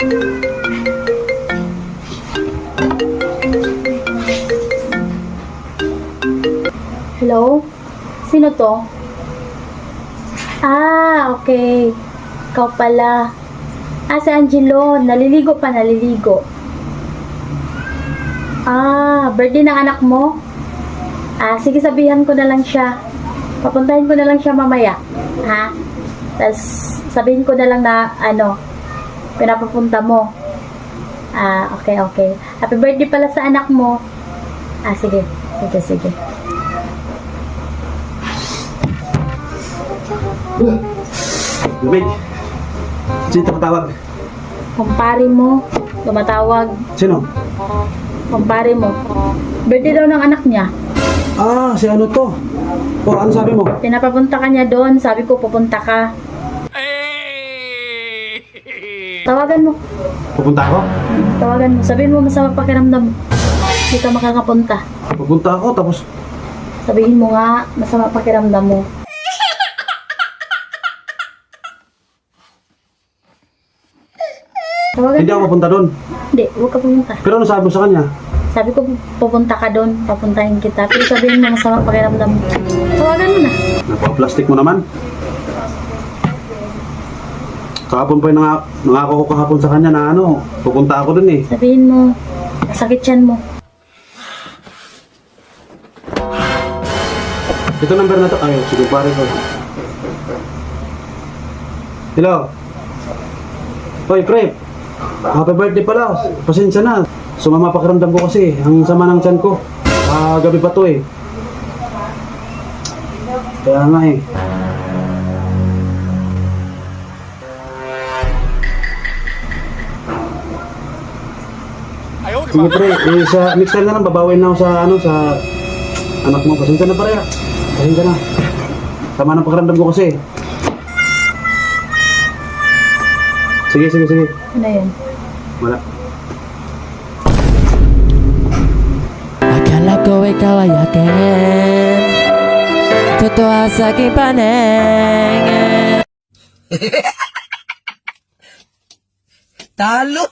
Hello? Sino to? Ah, okay. Ikaw pala. Ah, si Angelo. Naliligo pa, naliligo. Ah, birthday ng anak mo? Ah, sige, sabihan ko na lang siya. Papuntahin ko na lang siya mamaya. Ha? Tapos, sabihin ko na lang na, pinapapunta mo. Ah, okay, okay. Happy birthday pala sa anak mo. Ah, sige. Sige, sige. Lumig. Sino tumatawag? Kumpare mo. Tumatawag. Sino? Kumpare mo. Birthday daw ng anak niya. Ah, si ano to? Oh, ano sabi mo? Pinapapunta ka niya doon. Sabi ko, pupunta ka. Tawagan mo. Pupunta ako? Tawagan mo. Sabihin mo, masama pakiramdam. Hindi ka makakapunta. Pupunta ako, tapos Sabihin mo nga, masama pakiramdam mo. Tawagan hindi mo ako na. pupunta doon. Hindi, huwag ka pumunta. Pero ano sabi mo sa kanya? Sabi ko, pupunta ka doon. Papuntahin kita. Pero sabihin mo, masama pakiramdam mo. Tawagan mo na. Napaka-plastic mo naman. Kahapon pa yung nangako ko kahapon sa kanya na pupunta ako doon eh. Sabihin mo, masakit yan mo. Ito number na to. Ay, sige pare ko. Hello? Hoy, pre. Happy birthday pala. Pasensya na. Sumama pakiramdam ko kasi. Ang sama ng tiyan ko. Gabi pa to eh. Kaya nga eh. Sige pre, sa next time na lang babawin na ako sa anak mo. Pasensya na pare. Pasensya na. Sama ng pakiramdam ko kasi. Sige, sige, sige. Ano yun? Wala. Akala ko ikaw ay akin, totoo sa aking paningin. Talo!